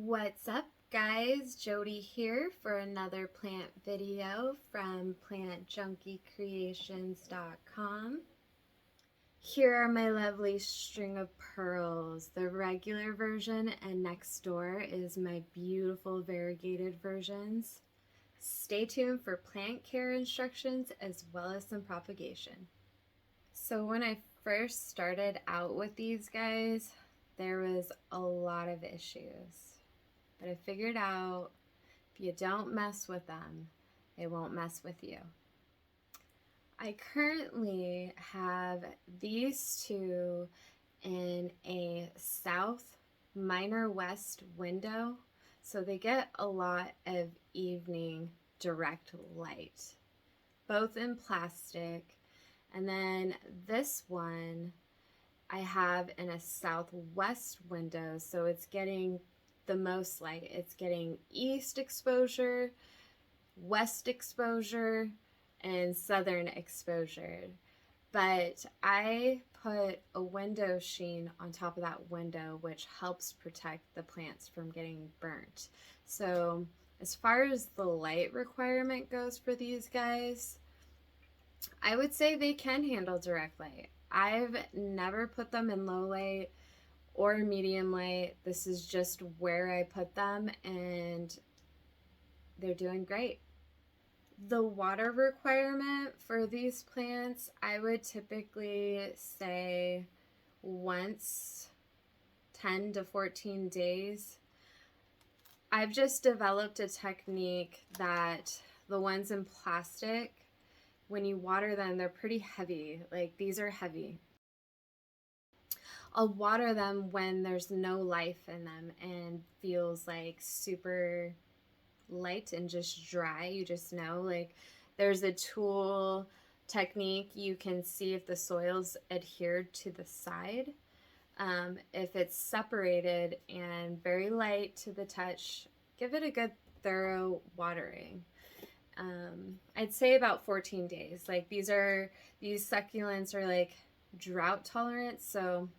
What's up, guys? Jody here for another plant video from plantjunkiecreations.com. Here are my lovely string of pearls, the regular version, and next door is my beautiful variegated versions. Stay tuned for plant care instructions as well as some propagation. So when I first started out with these guys, there was a lot of issues. But I figured out if you don't mess with them, they won't mess with you. I currently have these two in a south minor west window, so they get a lot of evening direct light, both in plastic. And then this one I have in a southwest window, so it's getting the most light. It's getting east exposure, west exposure, and southern exposure. But I put a window sheen on top of that window, which helps protect the plants from getting burnt. So as far as the light requirement goes for these guys, I would say they can handle direct light. I've never put them in low light or medium light. This is just where I put them and they're doing great. The water requirement for these plants, I would typically say once 10 to 14 days. I've just developed a technique that the ones in plastic, when you water them, they're pretty heavy. Like, these are heavy. I'll water them when there's no life in them and feels like super light and just dry. You just know, like, there's a tool technique. You can see if the soil's adhered to the side. If it's separated and very light to the touch, give it a good thorough watering. I'd say about 14 days. Like, these succulents are like drought tolerant, so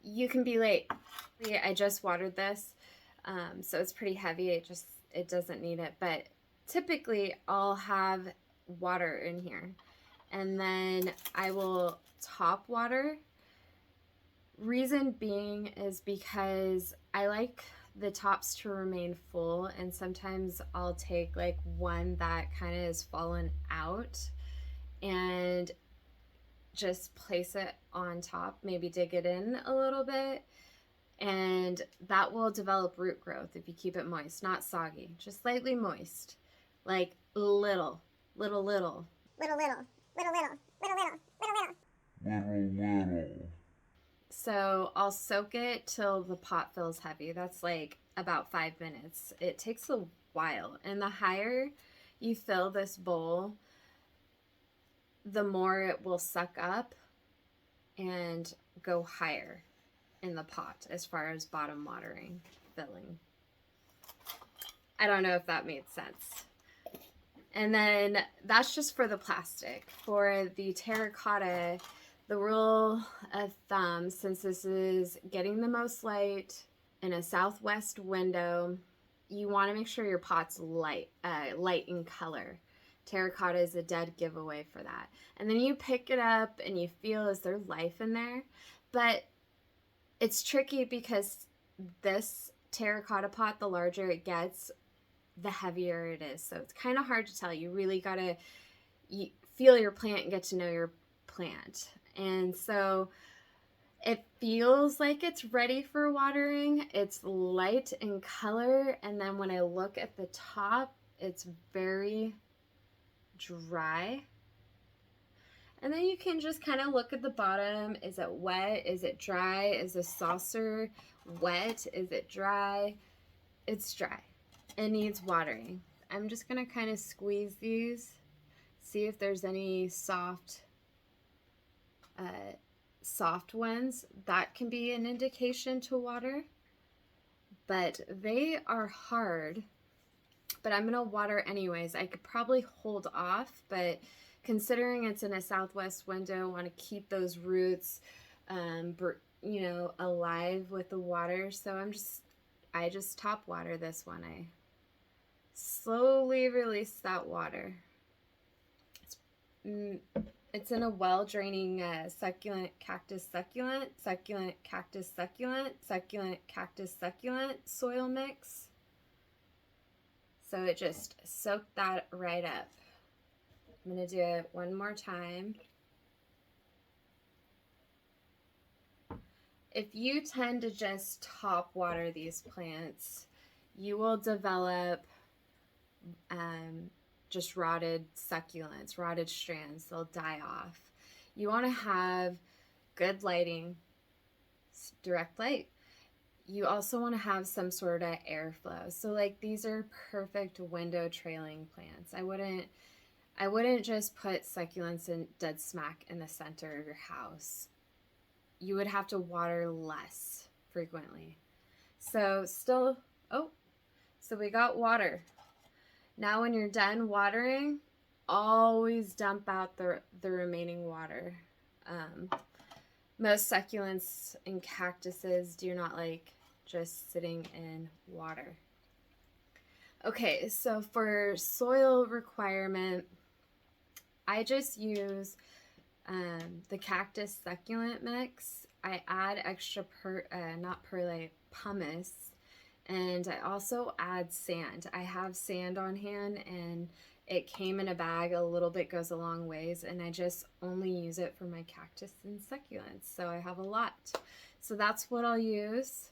you can be late. I just watered this, so it's pretty heavy. It doesn't need it, but typically I'll have water in here, and then I will top water. Reason being is because I like the tops to remain full, and sometimes I'll take like one that kind of is fallen out and just place it on top, maybe dig it in a little bit, and that will develop root growth if you keep it moist, not soggy, just slightly moist, like little. So I'll soak it till the pot feels heavy. That's like about 5 minutes. It takes a while, and the higher you fill this bowl, the more it will suck up and go higher in the pot as far as bottom watering, filling. I don't know if that made sense. And then that's just for the plastic. For the terracotta, the rule of thumb, since this is getting the most light in a southwest window, you want to make sure your pot's light in color. Terracotta is a dead giveaway for that. And then you pick it up and you feel, is there life in there? But it's tricky because this terracotta pot, the larger it gets, the heavier it is. So it's kind of hard to tell. You really got to feel your plant and get to know your plant. And so it feels like it's ready for watering. It's light in color. And then when I look at the top, it's very dry. And then you can just kind of look at the bottom. Is it wet? Is it dry? Is the saucer wet? Is it dry? It's dry. It needs watering. I'm just going to kind of squeeze these, see if there's any soft ones. That can be an indication to water. But they are hard. But I'm going to water anyways. I could probably hold off, but considering it's in a southwest window, I want to keep those roots, alive with the water. So I'm just I just top water this one. I slowly release that water. It's in a well-draining succulent, cactus, succulent, succulent, cactus, succulent, succulent, cactus, succulent soil mix. So it just soaked that right up. I'm going to do it one more time. If you tend to just top water these plants, you will develop just rotted succulents, rotted strands. They'll die off. You want to have good lighting, direct light. You also want to have some sort of airflow. So like these are perfect window trailing plants. I wouldn't just put succulents in dead smack in the center of your house. You would have to water less frequently. So so we got water. Now when you're done watering, always dump out the remaining water. Most succulents and cactuses do not like just sitting in water. Okay, so for soil requirement, I just use the cactus succulent mix. I add extra not perlite, pumice, and I also add sand. I have sand on hand and it came in a bag. A little bit goes a long ways, and I just only use it for my cactus and succulents, so I have a lot. So that's what I'll use.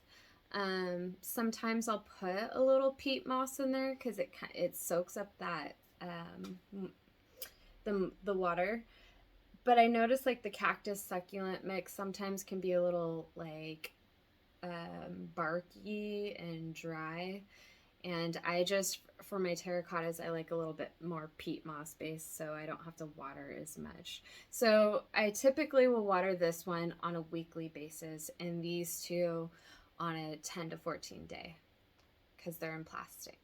Sometimes I'll put a little peat moss in there because it soaks up that the water. But I notice like the cactus succulent mix sometimes can be a little like barky and dry, and I just, for my terracottas, I like a little bit more peat moss based, so I don't have to water as much. So I typically will water this one on a weekly basis and these two on a 10 to 14 day because they're in plastic.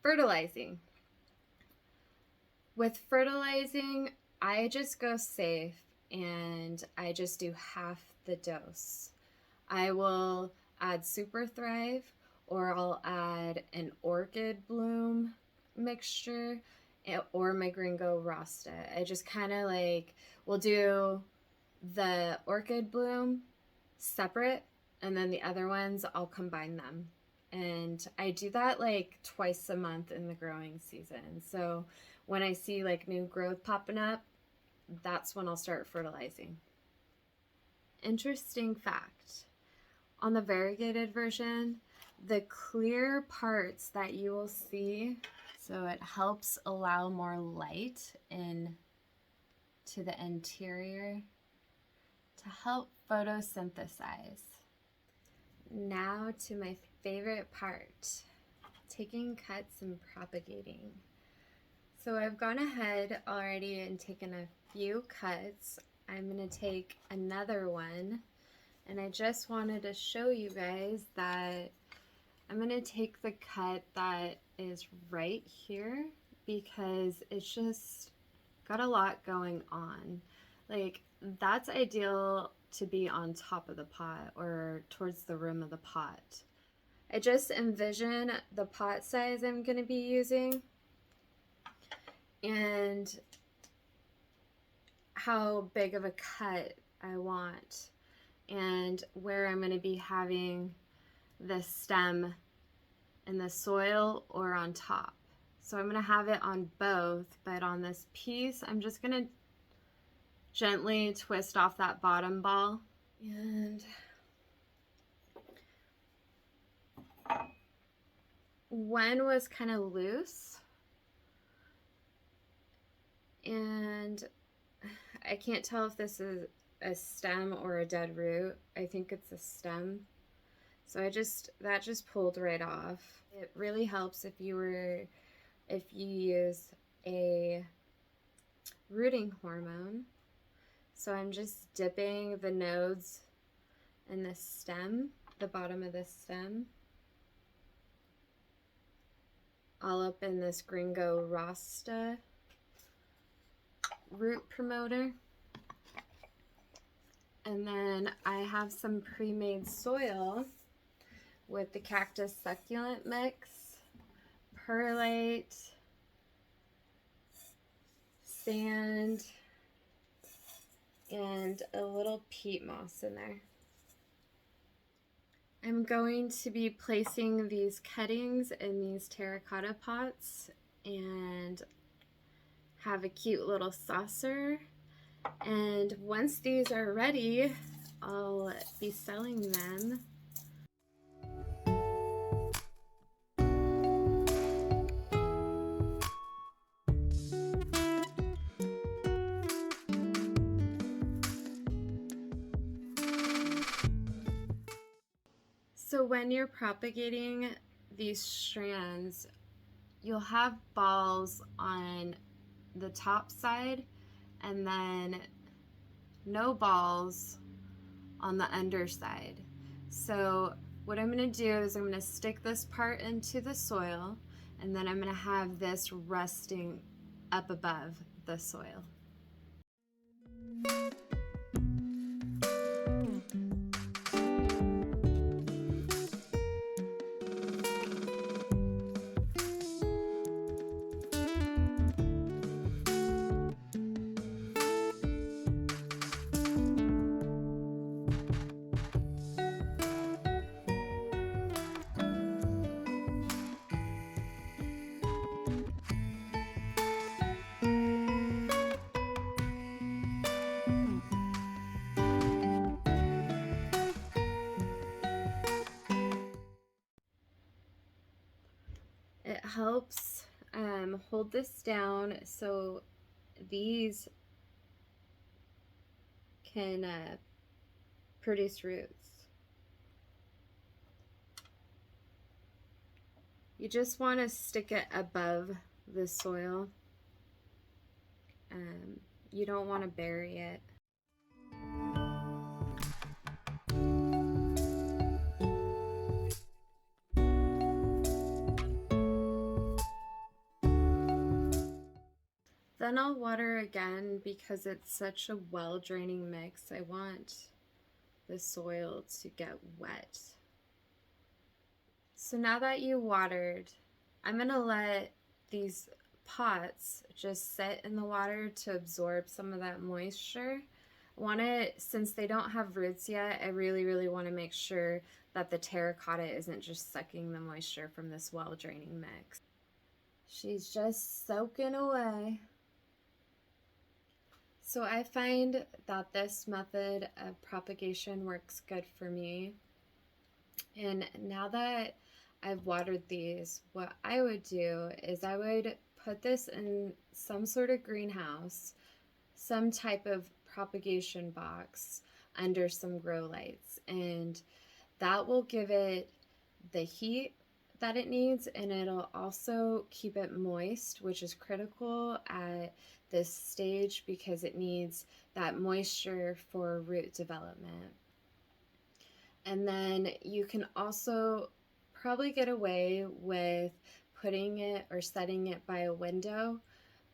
Fertilizing. With fertilizing, I just go safe and I just do half the dose. I will add Super Thrive, or I'll add an orchid bloom mixture, or my Gringo Rasta. I just kind of like will do the orchid bloom separate, and then the other ones I'll combine them. And I do that like twice a month in the growing season. So when I see like new growth popping up, that's when I'll start fertilizing. Interesting fact. On the variegated version, the clear parts that you will see, so it helps allow more light in to the interior to help photosynthesize. Now to my favorite part, taking cuts and propagating. So I've gone ahead already and taken a few cuts. I'm going to take another one, and I just wanted to show you guys that I'm going to take the cut that is right here because it's just got a lot going on. Like, that's ideal to be on top of the pot or towards the rim of the pot. I just envision the pot size I'm going to be using and how big of a cut I want and where I'm going to be having the stem in the soil or on top. So I'm going to have it on both, but on this piece I'm just going to gently twist off that bottom ball, and one was kind of loose and I can't tell if this is a stem or a dead root. I think it's a stem. So that just pulled right off. It really helps if you use a rooting hormone. So I'm just dipping the nodes in the stem, the bottom of the stem, all up in this Gringo Rasta root promoter. And then I have some pre-made soil with the cactus succulent mix, perlite, sand, and a little peat moss in there. I'm going to be placing these cuttings in these terracotta pots and have a cute little saucer. And once these are ready, I'll be selling them. So when you're propagating these strands, you'll have balls on the top side and then no balls on the underside. So what I'm going to do is I'm going to stick this part into the soil, and then I'm going to have this resting up above the soil. It helps hold this down so these can produce roots. You just want to stick it above the soil. You don't want to bury it. Then I'll water again because it's such a well-draining mix. I want the soil to get wet. So now that you watered, I'm going to let these pots just sit in the water to absorb some of that moisture. Since they don't have roots yet, I really want to make sure that the terracotta isn't just sucking the moisture from this well-draining mix. She's just soaking away. So I find that this method of propagation works good for me. And now that I've watered these, what I would do is I would put this in some sort of greenhouse, some type of propagation box under some grow lights, and that will give it the heat that it needs, and it'll also keep it moist, which is critical at this stage because it needs that moisture for root development. And then you can also probably get away with putting it or setting it by a window,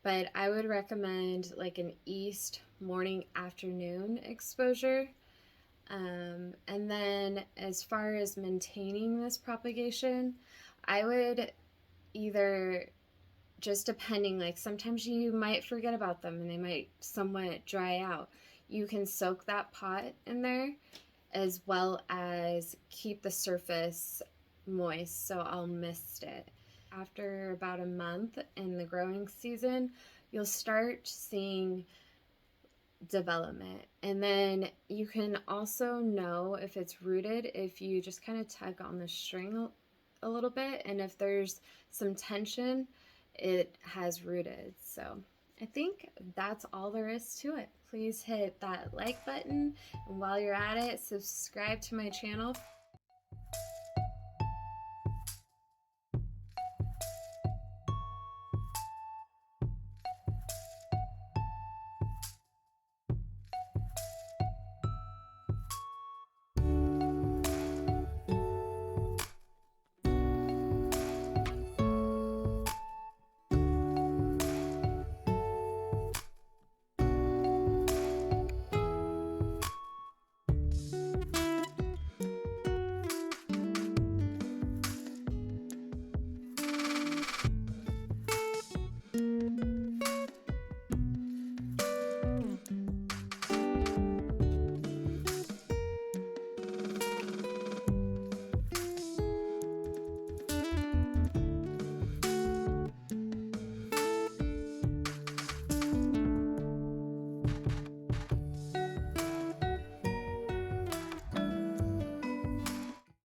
but I would recommend like an east morning afternoon exposure. And then as far as maintaining this propagation, I would either, just depending, like sometimes you might forget about them and they might somewhat dry out. You can soak that pot in there as well as keep the surface moist, so I'll mist it. After about a month in the growing season, you'll start seeing development, and then you can also know if it's rooted if you just kind of tug on the string a little bit, and if there's some tension, it has rooted. So I think that's all there is to it. Please hit that like button, and while you're at it, subscribe to my channel.